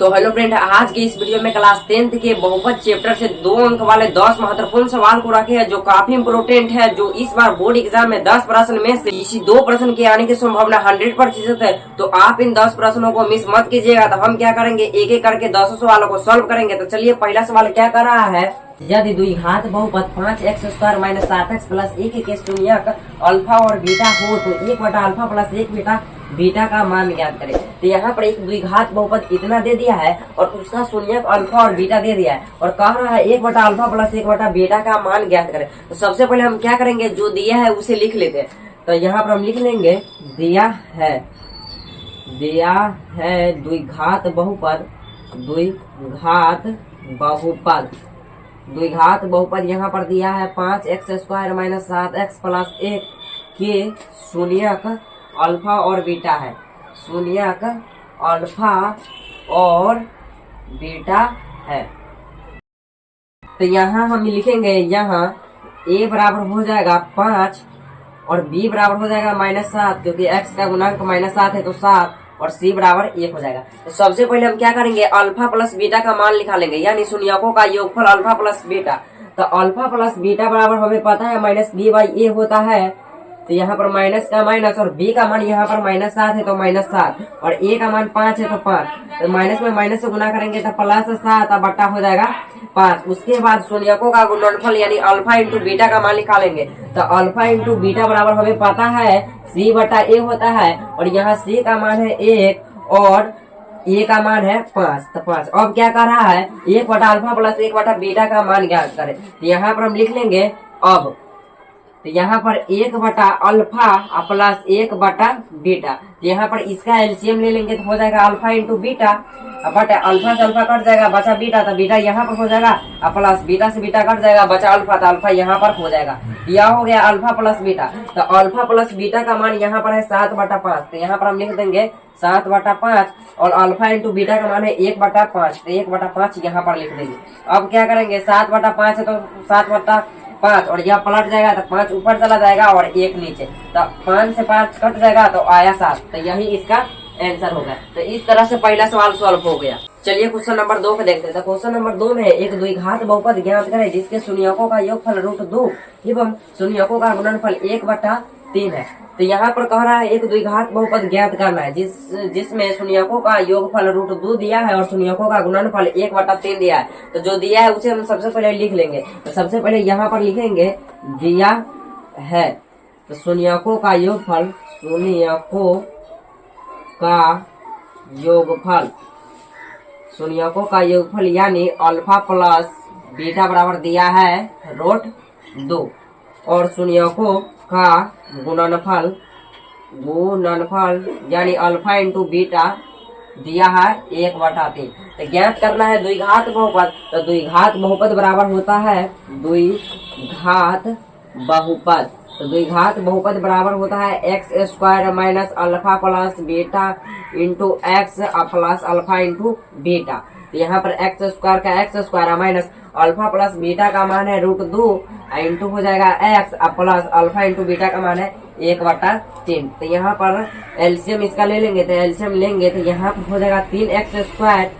तो hello friend, आज की इस वीडियो में क्लास 10th के बहुपद चैप्टर से 2 अंक वाले 10 महत्वपूर्ण सवाल को रखे हैं जो काफी इम्पोर्टेंट है, जो इस बार बोर्ड एग्जाम में 10 प्रश्न में से इसी 2 प्रश्न के आने की संभावना 100% है। तो आप इन 10 प्रश्नों को मिस मत कीजिएगा। तो हम क्या करेंगे, एक एक करके 10 सवालों को सॉल्व करेंगे। तो चलिए, पहला सवाल क्या कर रहा है, यदि द्विघात बहुपद 5x² - 7x + 1 के शून्यक अल्फा और बीटा हो तो 1/अल्फा + 1 बीटा का मान ज्ञात करें। तो यहाँ पर एक द्विघात बहुपद इतना दे दिया है और उसका शून्यक अल्फा और बीटा दे दिया है और कह रहा है 1/अल्फा + 1 बीटा का मान ज्ञात करें। तो सबसे पहले हम क्या करेंगे, जो दिया है उसे लिख लेते हैं। तो यहाँ पर हम लिख लेंगे दिया है द्विघात बहुपद यहाँ पर दिया है 5x² - 7x + 1 के शून्यक अल्फा और बीटा है। शून्यक अल्फा और बीटा है। तो यहाँ हम लिखेंगे, यहाँ a बराबर हो जाएगा 5 और b बराबर हो जाएगा -7, क्योंकि x का गुणांक -7 है तो 7, और c बराबर 1 हो जाएगा। तो सबसे पहले हम क्या करेंगे, अल्फा प्लस बीटा का मान निकालेंगे, यानी शून्यकों का योगफल अल्फा प्लस बीटा। तो अल्फा प्लस बीटा बराबर हमें पता है -b/a होता है। तो यहाँ पर माइनस का माइनस और b का मान यहाँ पर -7 है तो -7 और a का मान 5 है तो 5। तो माइनस में माइनस से गुना करेंगे तो +7 बट्टा हो जाएगा 5। उसके बाद शून्यकों का गुणनफल यानी अल्फा इंटू बीटा का मान निकालेंगे। तो अल्फा इंटू बीटा बराबर हमें पता है c/a होता है और यहाँ c का मान है 1 और a का मान है 5। तो 5 अब क्या कर रहा है, 1/अल्फा + 1 बीटा का मान ज्ञात करें। तो यहाँ पर हम लिख लेंगे अब, तो यहाँ पर 1/अल्फा + 1 बीटा। यहाँ पर इसका एलसीएम ले लेंगे तो हो जाएगा alpha into beta, but alpha से अल्फा कट जाएगा, बचा बीटा। तो बीटा यहाँ पर हो जाएगा प्लस बीटा से बीटा कट जाएगा, बचा अल्फा, तो अल्फा यहाँ पर हो जाएगा। यह हो गया अल्फा प्लस बीटा। तो अल्फा प्लस बीटा का मान यहाँ पर है 7/5। तो यहाँ पर हम लिख देंगे 7/5 और अल्फा इंटू बीटा का मान है 1/5। तो 1/5 यहाँ पर लिख देंगे। अब क्या करेंगे, 7/5 है तो 7/5 और यह पलट जाएगा तो 5 ऊपर चला जाएगा और 1 नीचे। तो 5 से 5 कट जाएगा तो आया 7। तो यही इसका आंसर होगा। तो इस तरह से पहला सवाल सॉल्व हो गया। चलिए क्वेश्चन नंबर 2 को देखते हैं। तो क्वेश्चन नंबर 2 में एक द्विघात बहुपद ज्ञात करें जिसके शून्यकों का योगफल √2 एवं शून्यकों का गुणनफल 1/3 है। तो यहाँ पर कह रहा है एक द्विघात बहुपद ज्ञात करना है जिसमें शून्यकों का योगफल √2 दिया है और शून्यकों का गुणनफल 1/3 दिया है। तो जो दिया है उसे हम सबसे पहले लिख लेंगे। तो सबसे पहले यहाँ पर लिखेंगे दिया है तो शून्यकों का योगफल यानी अल्फा प्लस बीटा बराबर दिया है √2 और शून्यकों का गुणनफल यानी अल्फा इंटू बीटा दिया है 1/3। तो ज्ञात करना है द्विघात बहुपद। तो द्विघात बहुपद बराबर होता है द्विघात बहुपद बराबर होता है x² - alpha plus beta into x plus alpha into beta. तो यहाँ पर x² का x² minus alpha plus beta का मान है √2 इंटू हो जाएगा x plus alpha into beta का मान है 1/3। तो यहाँ पर एलसीएम इसका ले लेंगे। तो एलसीएम लेंगे तो यहाँ पर हो जाएगा 3x²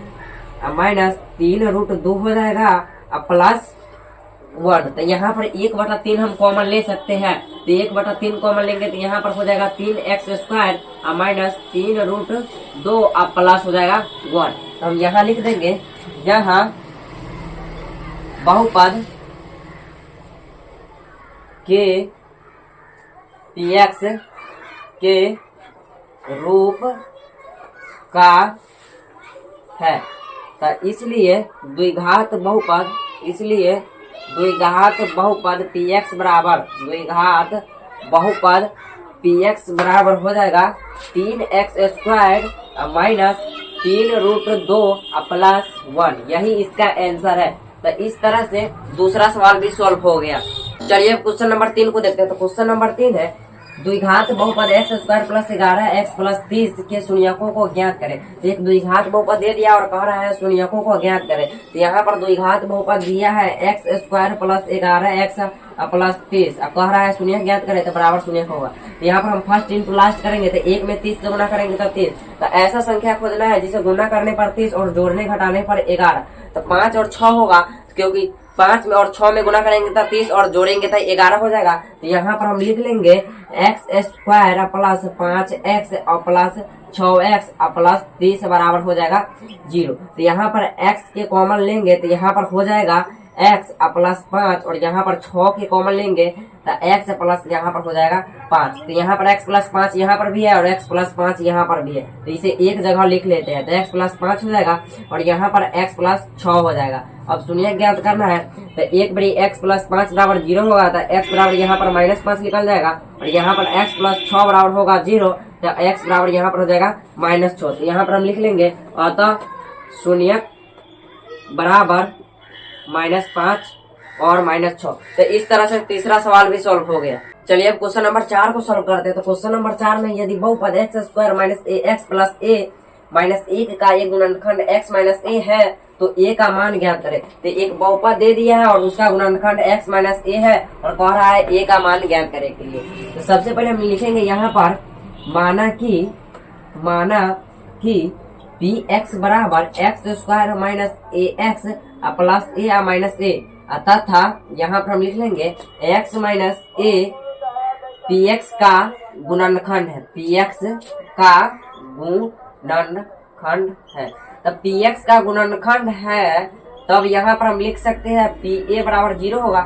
माइनस 3√2 हो जाएगा प्लस 1। तो यहाँ पर 1/3 हम कॉमन ले सकते हैं। तो 1/3 कॉमन लेंगे तो यहाँ पर हो जाएगा 3x² माइनस 3√2 प्लस हो जाएगा 1। तो हम यहाँ लिख देंगे, यहाँ बहुपद के px के रूप का है। तो इसलिए द्विघात बहुपद px बराबर हो जाएगा 3x² माइनस 3√2 प्लस 1। यही इसका आंसर है। तो इस तरह से दूसरा सवाल भी सॉल्व हो गया। चलिए क्वेश्चन नंबर 3 को देखते हैं। तो क्वेश्चन नंबर 3 है द्विघात बहुपद x² + 11x + 30 के शून्यकों को ज्ञात करें। तो एक द्विघात बहुपद दे दिया और कह रहा है शून्यकों को ज्ञात करें। तो यहाँ पर द्विघात बहुपद दिया है x² + 11x प्लस 30। अब कह रहा है शून्य ज्ञात करें तो बराबर शून्य होगा। तो यहाँ पर हम फर्स्ट इंटू लास्ट करेंगे तो 1 में 30 से गुना करेंगे तो 30। तो ऐसा संख्या खोजना है जिसे गुना करने पर 30 और जोड़ने घटाने पर 11। तो 5 और 6 होगा, क्योंकि 5 में और 6 में गुना करेंगे तो 30 और जोड़ेंगे तो 11 हो जाएगा। तो यहाँ पर हम लिख लेंगे x square plus 5x plus 6x plus 30 बराबर हो जाएगा 0। तो यहाँ पर x के कॉमन लेंगे तो यहाँ पर हो जाएगा x प्लस 5 और यहाँ पर 6 के कॉमन लेंगे तो x प्लस यहाँ पर हो जाएगा 5। तो यहाँ पर x प्लस 5 यहाँ पर भी है और x प्लस 5 यहाँ पर भी है, तो इसे एक जगह लिख लेते हैं। तो x प्लस 5 हो जाएगा और यहाँ पर x प्लस 6 हो जाएगा। अब शून्य ज्ञात करना है तो 1 बड़ी x प्लस 5 बराबर 0 होगा, तो x बराबर यहाँ पर माइनस 5 निकल जाएगा और यहाँ पर x प्लस 6 बराबर होगा 0, तो x बराबर यहाँ पर हो जाएगा माइनस 6। तो यहाँ पर हम लिख लेंगे अतः शून्य बराबर -5 और -6। तो इस तरह से तीसरा सवाल भी सॉल्व हो गया। चलिए अब क्वेश्चन नंबर 4 को सॉल्व करते हैं। तो क्वेश्चन नंबर 4 में यदि बहुपद x square minus ax plus a minus 1 का एक गुणनखंड x माइनस a है तो a का मान ज्ञात करें। तो एक बहुपद दे दिया है और उसका गुणनखंड x माइनस a है और कह रहा है a का मान ज्ञात करने के लिए। तो सबसे पहले हम लिखेंगे यहाँ पर माना कि px बराबर x square minus ax plus a minus a, तथा यहाँ पर हम लिख लेंगे x माइनस a px का गुणनखंड है, px का गुणनखंड है। तब px का गुणनखंड है तब यहाँ पर हम लिख सकते हैं pa बराबर 0 होगा,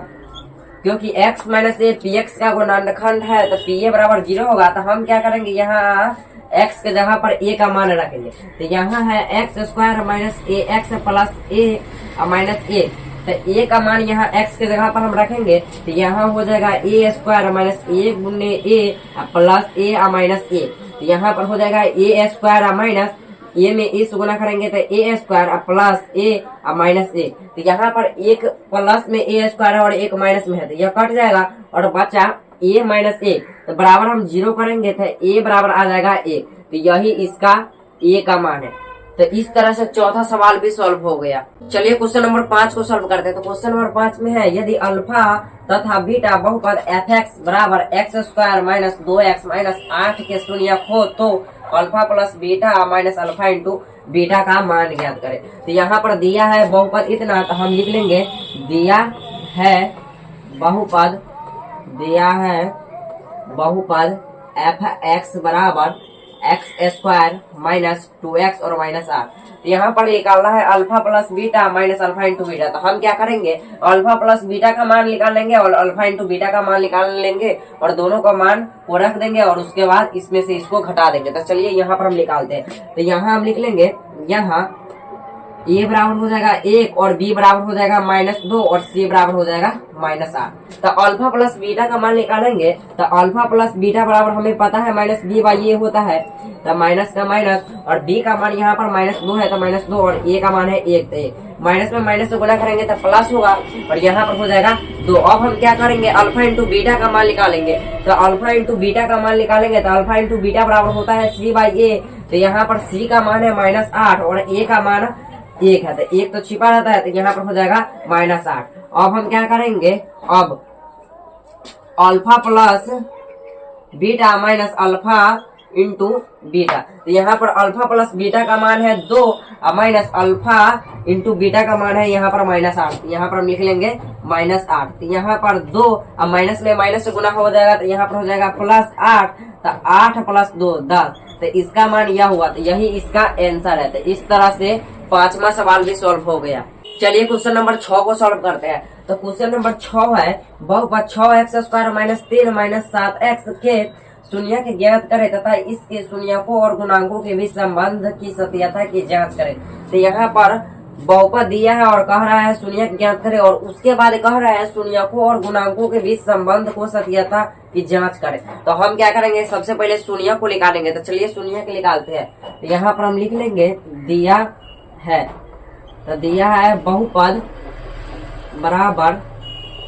क्योंकि x माइनस a px का गुणनखंड है तो pa बराबर 0 होगा। तो हम क्या करेंगे, यहाँ x के जगह पर a का मान रखेंगे। तो यहाँ है x square minus ax plus a minus a, तो a का मान यहाँ x के जगह पर हम रखेंगे तो यहाँ हो जाएगा a स्क्वायर माइनस a गुने a plus a minus a। तो यहाँ पर हो जाएगा a स्क्वायर माइनस a में a से गुना करेंगे तो a square plus a minus a। तो यहाँ पर एक प्लस में a स्क्वायर है और एक माइनस में है तो यह कट जाएगा और बचा a माइनस a। तो बराबर हम 0 करेंगे तो a बराबर आ जाएगा a। तो यही इसका a का मान है। तो इस तरह से चौथा सवाल भी सॉल्व हो गया। चलिए क्वेश्चन नंबर 5 को सॉल्व करते हैं। तो क्वेश्चन नंबर 5 में है यदि अल्फा तथा बीटा बहुपद fx बराबर x square minus 2x minus 8 के शून्यक हो तो alpha plus beta minus alpha into beta का मान ज्ञात करें। तो यहाँ पर दिया है बहुपद इतना, तो हम लिख लेंगे दिया है बहुपद fx बराबर x स्क्वायर माइनस 2x और माइनस 8। तो यहाँ पर निकालना है alpha plus beta minus alpha into beta. तो हम क्या करेंगे, अल्फा प्लस बीटा का मान निकाल लेंगे और अल्फा इंटू बीटा का मान निकाल लेंगे और दोनों का मान को रख देंगे और उसके बाद इसमें से इसको घटा देंगे। तो चलिए यहाँ पर हम निकालते हैं। तो यहाँ हम लिख लेंगे, यहाँ a बराबर हो जाएगा 1 और b बराबर हो जाएगा -2 और c बराबर हो जाएगा -8। तो अल्फा प्लस बीटा का मान निकालेंगे तो अल्फा प्लस बीटा बराबर हमें पता है -b/a होता है, तो माइनस का माइनस और b का मान यहाँ पर -2 है तो -2 और a का मान है 1, तो माइनस में माइनस से गुणा करेंगे तो प्लस होगा और यहाँ पर हो जाएगा 2। अब हम क्या करेंगे, अल्फा इंटू बीटा का मान निकालेंगे। तो अल्फा इंटू बीटा का मान निकालेंगे तो अल्फा इंटू बीटा बराबर होता है c/a। तो यहाँ पर c का मान है -8 और a का मान 1 है, तो 1 तो छिपा रहता है तो यहाँ पर हो जाएगा -8। अब हम क्या करेंगे, अब alpha plus beta minus alpha into beta. तो यहाँ पर अल्फा प्लस बीटा का मान है 2 माइनस अल्फा इंटू बीटा का मान है यहाँ पर -8। यहाँ पर हम लिख लेंगे -8। तो यहाँ पर 2 अब माइनस में माइनस से गुना हो जाएगा तो यहाँ पर हो जाएगा +8। तो 8 + 2 10, तो इसका मान यह हुआ, तो यही इसका आंसर है। तो इस तरह से पांचवा सवाल भी सॉल्व हो गया। चलिए क्वेश्चन नंबर 6 को सॉल्व करते हैं। तो क्वेश्चन नंबर 6 है बहुपद 6x square minus 3 minus 7x के शून्य के ज्ञात करें तथा इसके शून्यकों और गुणांकों के बीच संबंध की सत्यता की जांच करें। तो यहाँ पर बहुपद दिया है और कह रहा है शून्य ज्ञात करें और उसके बाद कह रहा है शून्यकों और गुणांकों के बीच संबंध को सत्यता की जांच करें। तो हम क्या करेंगे, सबसे पहले शून्य को निकालेंगे। तो चलिए शून्य के निकालते हैं। तो यहाँ पर हम लिख लेंगे दिया है, तो दिया है बहुपद बराबर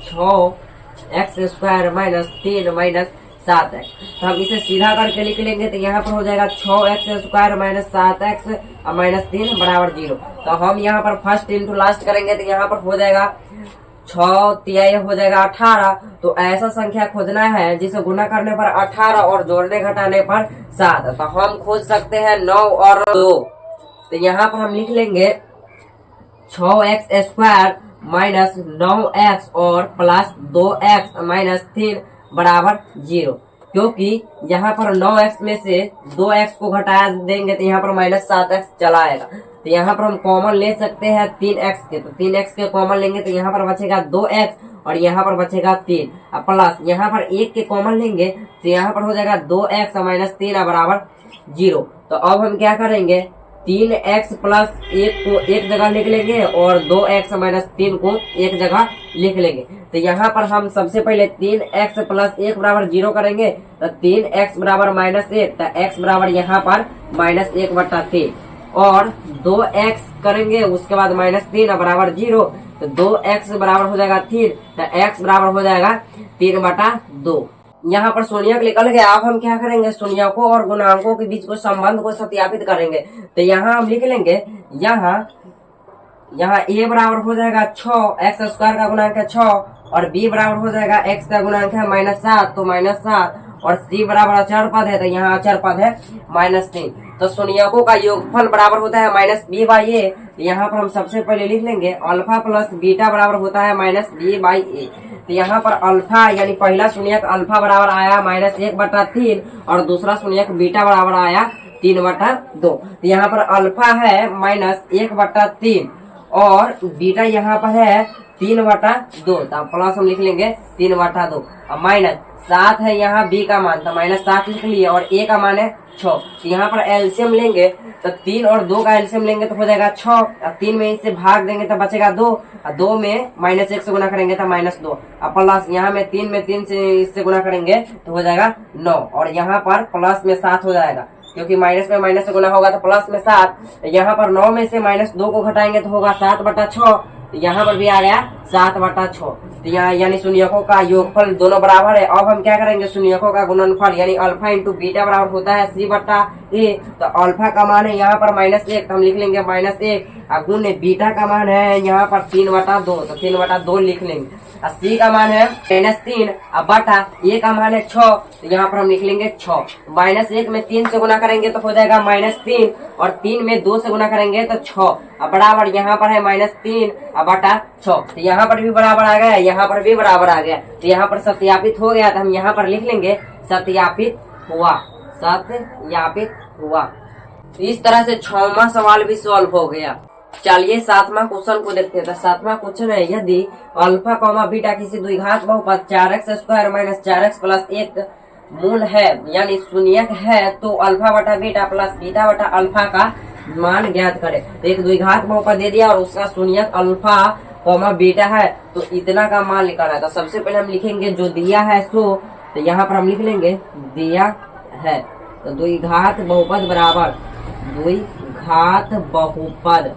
6x square minus 3 minus 7x। तो हम इसे सीधा करके लिख लेंगे। तो यहाँ पर हो जाएगा 6x square minus 7x minus 3 बराबर 0। तो हम यहाँ पर फर्स्ट इंटू लास्ट करेंगे तो यहाँ पर हो जाएगा 6 तिहाई हो जाएगा 18। तो ऐसा संख्या खोजना है जिसे गुना करने पर 18 और जोड़ने घटाने पर 7। तो हम खोज सकते हैं 9 और 2। तो यहाँ पर हम लिख लेंगे 6x² माइनस 9x और प्लस 2x माइनस 3 बराबर 0। क्योंकि यहाँ पर 9x में से 2x को घटाया देंगे तो यहाँ पर माइनस 7x चला आएगा। तो यहाँ पर हम कॉमन ले सकते हैं 3x के। तो 3x के कॉमन लेंगे तो यहाँ पर बचेगा 2x और यहाँ पर बचेगा 3 प्लस यहाँ पर 1 के कॉमन लेंगे तो यहाँ पर हो जाएगा 2x माइनस 3 बराबर 0। तो अब हम क्या करेंगे 3x प्लस 1 को एक जगह लिख लेंगे और 2x माइनस 3 को एक जगह लिख लेंगे। तो यहाँ पर हम सबसे पहले 3x प्लस 1 बराबर 0 करेंगे। तो 3x बराबर माइनस 1, तो x बराबर यहाँ पर माइनस 1/3 और 2x करेंगे उसके बाद माइनस 3 बराबर 0। तो 2x बराबर हो जाएगा 3, तो x बराबर हो जाएगा 3/2। यहाँ पर शून्यक निकल गया। अब हम क्या करेंगे शून्यकों और गुणांकों के बीच को संबंध को सत्यापित करेंगे। तो यहाँ हम लिख लेंगे यहाँ a बराबर हो जाएगा 6, x² का गुणांक है 6 और b बराबर हो जाएगा x का गुणांक है -7, तो -7 और c बराबर अचर पद है तो यहाँ अचर पद है -3। तो शून्यकों का योगफल बराबर होता है -b/a। यहाँ पर हम सबसे पहले लिख लेंगे अल्फा प्लस बीटा बराबर होता है -b/a। तो यहाँ पर अल्फा यानी पहला शून्यक अल्फा बराबर आया -1/3 और दूसरा शून्यक बीटा बराबर आया 3/2। तो यहाँ पर अल्फा है -1/3 और बीटा यहाँ पर है 3/2। तो प्लस हम लिख लेंगे 3/2 और माइनस 7 है यहाँ b का मान, तो -7 लिख लिए और a का मान है 6। तो यहाँ पर एलसीएम लेंगे तो 3 और 2 का एलसीएम लेंगे तो हो जाएगा 6 और 3 में इससे भाग देंगे तो बचेगा 2 और 2 में -1 से गुना करेंगे तो -2 और प्लस यहाँ में 3 में 3 से इससे गुना करेंगे तो हो जाएगा 9 और यहाँ पर प्लस में 7 हो जाएगा क्योंकि माइनस में माइनस से गुना होगा तो प्लस में 7। यहाँ पर 9 में से -2 को घटाएंगे तो होगा 7/6। तो यहाँ पर भी आ गया 7/6। तो यहाँ यानी शून्यकों का योगफल दोनों बराबर है। अब हम क्या करेंगे शून्यकों का गुणनफल यानी अल्फा इंटू बीटा बराबर होता है c/a। तो अल्फा का मान है यहाँ पर -1 तो हम लिख लेंगे -1 और गुण बीटा का मान है यहाँ पर 3/2 तो 3/2 लिख लेंगे। c का मान है -3 और बटा a का मान है 6 तो यहाँ पर हम लिख लेंगे 6। -1 में 3 से गुना करेंगे तो हो जाएगा -3 और 3 में 2 से गुना करेंगे तो 6 और बराबर यहाँ पर है -3 और बटा 6। तो यहाँ पर भी बराबर आ गया, यहाँ पर भी बराबर आ गया। तो यहाँ पर सत्यापित हो गया तो हम यहाँ पर लिख लेंगे सत्यापित हुआ, सत्यापित हुआ। तो इस तरह से 6वां सवाल भी सॉल्व हो गया। चलिए 7वां क्वेश्चन को देखते हैं। तो 7वां क्वेश्चन है यदि अल्फा बीटा किसी द्विघात बहुपद 4x² माइनस 4x प्लस 1 मूल है यानी शून्यक है तो अल्फा बटा बीटा प्लस बीटा बटा अल्फा का मान ज्ञात करे। तो एक द्विघात बहुपद दे दिया और उसका शून्यक अल्फा बीटा है तो इतना का मान निकालना है। तो सबसे पहले हम लिखेंगे जो दिया है सो, तो यहाँ पर हम लिख लेंगे दिया है। तो द्विघात बहुपद बराबर द्विघात बहुपद,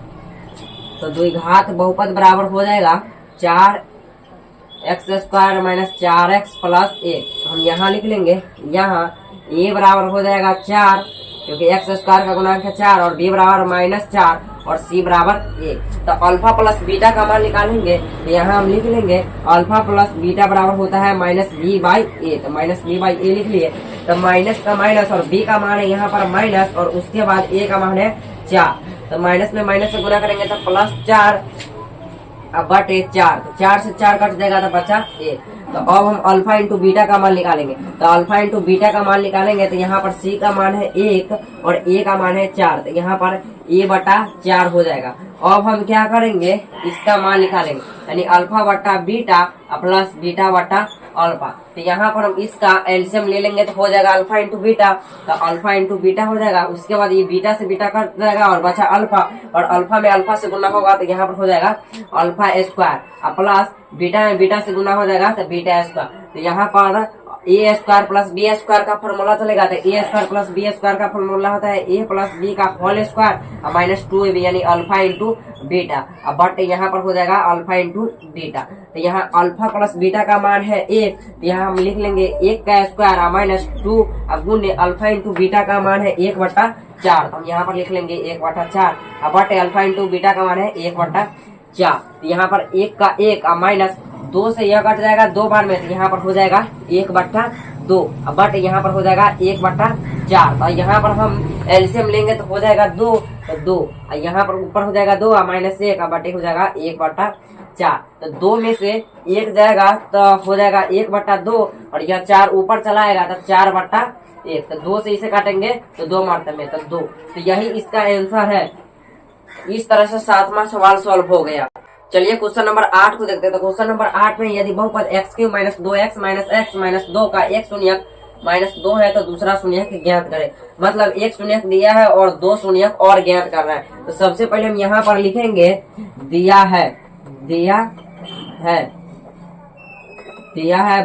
तो द्विघात बहुपद बराबर हो जाएगा 4x² माइनस 4x प्लस 1। तो हम यहाँ लिख लेंगे यहाँ a बराबर हो जाएगा 4 क्योंकि x² का गुणांक है 4 और b बराबर -4 और c बराबर 1। तो अल्फा प्लस बीटा का मान निकालेंगे तो यहाँ हम लिख लेंगे अल्फा प्लस बीटा बराबर होता है -b/a। तो -b/a लिख लिए। तो माइनस का माइनस और b का मान है यहाँ पर माइनस और उसके बाद a का मान है 4। तो माइनस में माइनस से गुना करेंगे तो +4 बटे 4। तो 4 से 4 कट जाएगा तो बचा 1। तो अब हम अल्फा इंटू बीटा का मान निकालेंगे। तो अल्फा इंटू बीटा का मान निकालेंगे तो यहाँ पर c का मान है 1 और a का मान है 4। तो यहाँ पर a/4 हो जाएगा। अब हम क्या करेंगे इसका मान निकालेंगे यानी अल्फा बटा बीटा प्लस बीटा बटा अल्फा। तो यहाँ पर हम इसका एलसीएम ले लेंगे तो हो जाएगा अल्फा इंटू बीटा। तो अल्फा इंटू बीटा हो जाएगा, उसके बाद ये बीटा से बीटा कट जाएगा और बचा अल्फा और अल्फा में अल्फा से गुना होगा तो यहाँ पर हो जाएगा अल्फा² प्लस बीटा में बीटा से गुना हो जाएगा तो बीटा²। तो यहाँ पर a² प्लस b² का फॉर्मूला चलेगा। तो a² प्लस b² का फॉर्मूला होता है a प्लस b का होल स्क्वायर -2ab यानी अल्फा इंटू बीटा। अब बट यहाँ पर हो जाएगा अल्फा इंटू बीटा। तो यहाँ अल्फा प्लस बीटा का मान है 1 तो यहाँ हम लिख लेंगे 1 का स्क्वायर -2 अब गुने अल्फा इंटू बीटा का मान है 1/4। तो हम यहाँ पर लिख लेंगे 1/4 अब बटे अल्फा इंटू बीटा का मान है 1/4। 4। तो यहाँ पर 1 का 1 माइनस 2 से यह कट जाएगा 2 बार में, तो यहाँ पर हो जाएगा 1/2, बट यहाँ पर हो जाएगा 1/4। और यहाँ पर हम एलसीएम लेंगे तो हो जाएगा 2, तो 2 और यहाँ पर ऊपर हो जाएगा 2 माइनस 1 बटे हो जाएगा 1/4। तो 2 में से 1 जाएगा तो हो जाएगा 1/2 और यह 4 ऊपर चला आएगा तो 4/1। तो 2 से इसे काटेंगे तो 2 मात्रा में तो 2। तो यही इसका आंसर है। इस तरह से 7वां सवाल सॉल्व हो गया। चलिए क्वेश्चन नंबर 8 को देखते हैं। तो क्वेश्चन नंबर 8 में यदि बहुपद x³ minus 2x minus x minus 2 का एक शून्यक माइनस 2 है तो दूसरा शून्यक ज्ञात करें। मतलब एक शून्यक दिया है और 2 शून्यक और ज्ञात करना है। तो सबसे पहले हम यहाँ पर लिखेंगे दिया है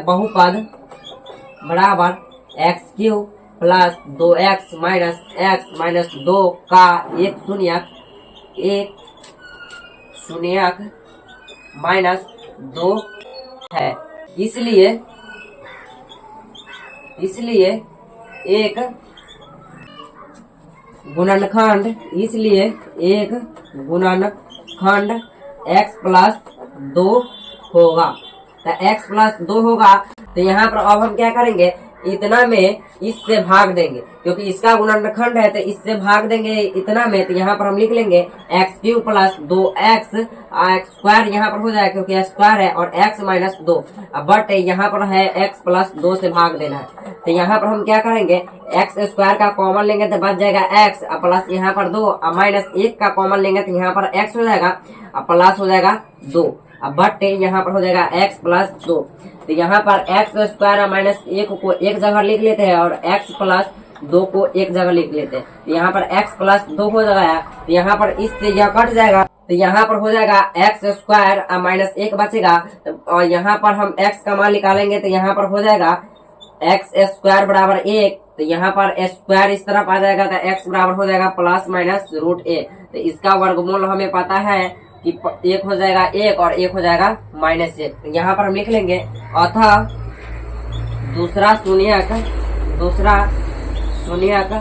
बहुपद बराबर x³ प्लस 2x माइनस 2 का एक शून्यक माइनस 2 है। इसलिए एक गुणनखंड x प्लस 2 होगा। तो x प्लस 2 होगा। तो यहाँ पर अब हम क्या करेंगे, इतना में इससे भाग देंगे, क्योंकि इसका गुणनखंड है तो इससे भाग देंगे इतना में। तो यहाँ पर हम लिख लेंगे x³ प्लस 2x स्क्वायर यहाँ पर हो जाएगा क्योंकि स्क्वायर है, और x माइनस 2 बट यहाँ पर है x प्लस 2 से भाग देना है। तो यहाँ पर हम क्या करेंगे, x स्क्वायर का कॉमन लेंगे तो बच जाएगा x प्लस यहाँ पर 2 माइनस 1 का कॉमन लेंगे तो यहाँ पर x हो जाएगा प्लस हो जाएगा 2 बट यहाँ पर हो जाएगा x प्लस 2। तो यहाँ पर x स्क्वायर माइनस 1 को एक जगह लिख लेते हैं और x प्लस 2 को एक जगह लिख लेते हैं। तो यहाँ पर x प्लस 2 हो जाएगा। तो यहाँ पर इससे यह कट जाएगा। तो यहाँ पर हो जाएगा x स्क्वायर माइनस 1 बचेगा। और यहाँ पर हम x का मान निकालेंगे तो यहाँ पर हो जाएगा x स्क्वायर बराबर 1। तो यहाँ पर स्क्वायर इस तरफ आ जाएगा तो x बराबर हो जाएगा प्लस माइनस √a। तो इसका वर्गमूल हमें पता है कि 1 हो जाएगा 1 और 1 हो जाएगा -1। तो यहाँ पर हम लिख लेंगे अतः दूसरा शून्यक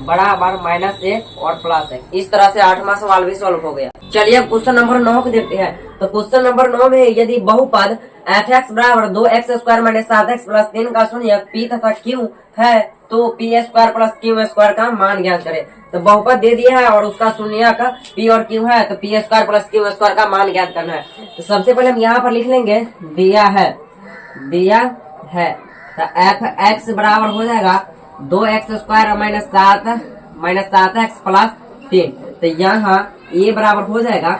बराबर -1 और +1। इस तरह से 8वां सवाल भी सॉल्व हो गया। चलिए अब क्वेश्चन नंबर 9 को देखते हैं। तो क्वेश्चन नंबर 9 में यदि बहुपद f(x) बराबर 2x square minus 7x plus 3 का शून्यक p तथा q है तो p square plus q square का मान ज्ञात करें। तो बहुपद दे दिया है और उसका शून्यक p और q है तो p square plus q square का मान ज्ञात करना है। तो सबसे पहले हम यहाँ पर लिख लेंगे दिया है तो f(x) बराबर हो जाएगा 2x square minus 7x plus 3। तो यहाँ a बराबर हो जाएगा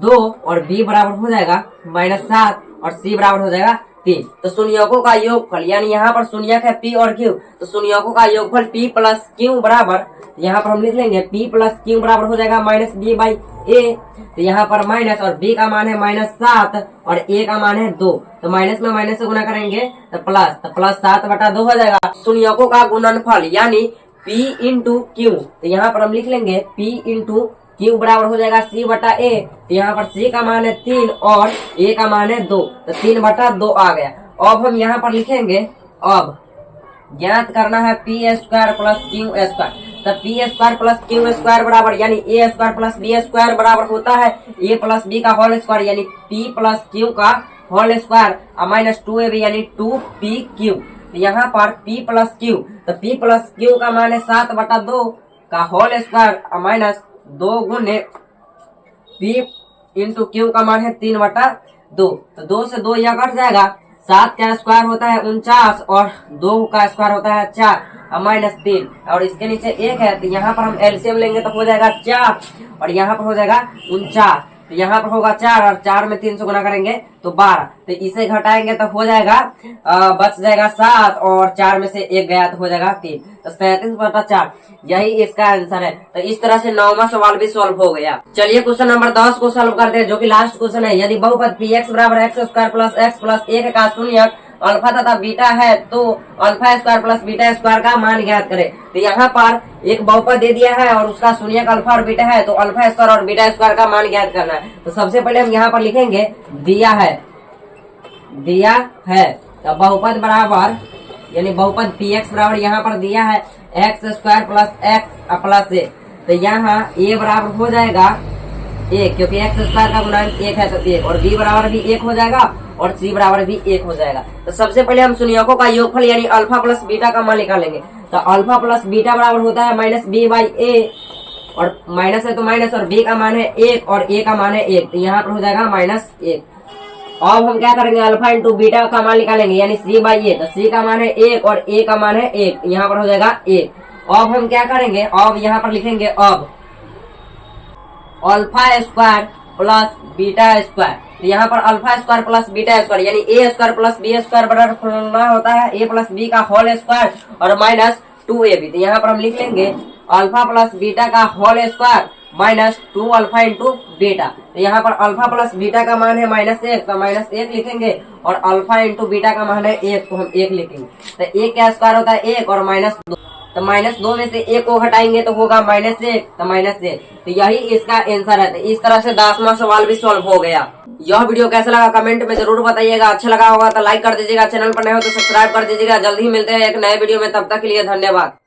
2 और b बराबर हो जाएगा -7 और c बराबर हो जाएगा 3। तो शून्यकों का योगफल यानी यहाँ पर शून्यक है p और q, तो शून्यकों का योगफल p प्लस q बराबर यहाँ पर हम लिख लेंगे p प्लस q बराबर हो जाएगा -b/a। तो यहाँ पर माइनस और b का मान है -7 और a का मान है 2। तो माइनस में माइनस से गुना करेंगे तो प्लस 7/2 हो जाएगा। शून्यकों का गुणनफल यानी p इंटू q। तो यहाँ पर हम लिख लेंगे p इंटू q बराबर हो जाएगा c/a। तो यहाँ पर c का मान है 3 और a का मान है 2, तो 3/2 आ गया। अब हम यहाँ पर लिखेंगे अब ज्ञात करना है p square plus q square. तो p square plus q square बराबर यानी a square plus b square बराबर होता है a प्लस b का होल स्क्वायर यानी p प्लस q का होल स्क्वायर माइनस 2ab यानी 2pq। तो यहाँ पर p प्लस q, तो p प्लस q का मान है 7/2 का होल स्क्वायर माइनस 2 गुने p इंटू q का मान है 3/2। तो 2 से 2 यह कट जाएगा। 7 का स्क्वायर होता है 49 और 2 का स्क्वायर होता है 4 माइनस 3 और इसके नीचे 1 है। तो यहाँ पर हम एलसीएम लेंगे तो हो जाएगा 4 और यहाँ पर हो जाएगा 49। तो यहाँ पर होगा 4 और 4 में 3 से गुना करेंगे तो 12। तो इसे घटाएंगे तो हो जाएगा बच जाएगा 7 और 4 में से 1 गया तो हो जाएगा 3। तो 37/4 यही इसका आंसर है। तो इस तरह से 9वां सवाल भी सॉल्व हो गया। चलिए क्वेश्चन नंबर 10 को सॉल्व करते हैं जो कि लास्ट क्वेश्चन है। यदि बहुपद px बराबर x square plus x plus 1 का शून्यक अल्फा तथा बीटा है तो alpha square plus beta square का मान ज्ञात करें। तो यहाँ पर एक बहुपद दे दिया है और उसका शून्यक अल्फा और बीटा है तो अल्फा स्क्वायर और बीटा स्क्वायर का मान ज्ञात करना है। तो सबसे पहले हम यहाँ पर लिखेंगे दिया है तो बहुपद बराबर यानी बहुपद px बराबर यहाँ पर दिया है x square plus x plus a। तो यहाँ a बराबर हो जाएगा 1, क्योंकि एक्स स्क्वायर का गुणांक 1 है तो 1, और बी बराबर भी 1 हो जाएगा और सी बराबर भी 1 हो जाएगा। तो सबसे पहले हम शून्यकों का योगफल यानी अल्फा प्लस बीटा का मान निकालेंगे। तो अल्फा प्लस बीटा बराबर होता है माइनस बी बाई ए, और माइनस है तो माइनस, और बी का मान है 1 और ए का मान है 1, तो यहाँ पर हो जाएगा -1। अब हम क्या करेंगे, अल्फा इंटू बीटा का मान निकालेंगे यानी सी बाई ए, तो सी का मान है 1 और ए का मान है 1, यहाँ पर हो जाएगा 1। अब हम क्या करेंगे, अब यहाँ पर लिखेंगे अब alpha square plus beta square, तो यहाँ पर alpha square plus beta square यानी a square plus b square बराबर होता है ए प्लस बी का होल स्क्वायर और माइनस 2ab। तो यहाँ पर हम लिख लेंगे अल्फा प्लस बीटा का whole square minus 2 alpha into beta. तो यहाँ पर अल्फा प्लस बीटा का मान है -1, तो -1 लिखेंगे, और अल्फा इंटू बीटा का मान है 1, तो हम 1 लिखेंगे। तो 1 का स्क्वायर होता है 1 और -2, तो -2 में से 1 को हटाएंगे तो होगा -1, तो -1। तो यही इसका आंसर है। तो इस तरह से 10वां सवाल भी सॉल्व हो गया। यह वीडियो कैसा लगा कमेंट में जरूर बताइएगा। अच्छा लगा होगा तो लाइक कर दीजिएगा, चैनल पर नए हो तो सब्सक्राइब कर दीजिएगा। जल्दी ही मिलते हैं एक नए वीडियो में, तब तक के लिए धन्यवाद।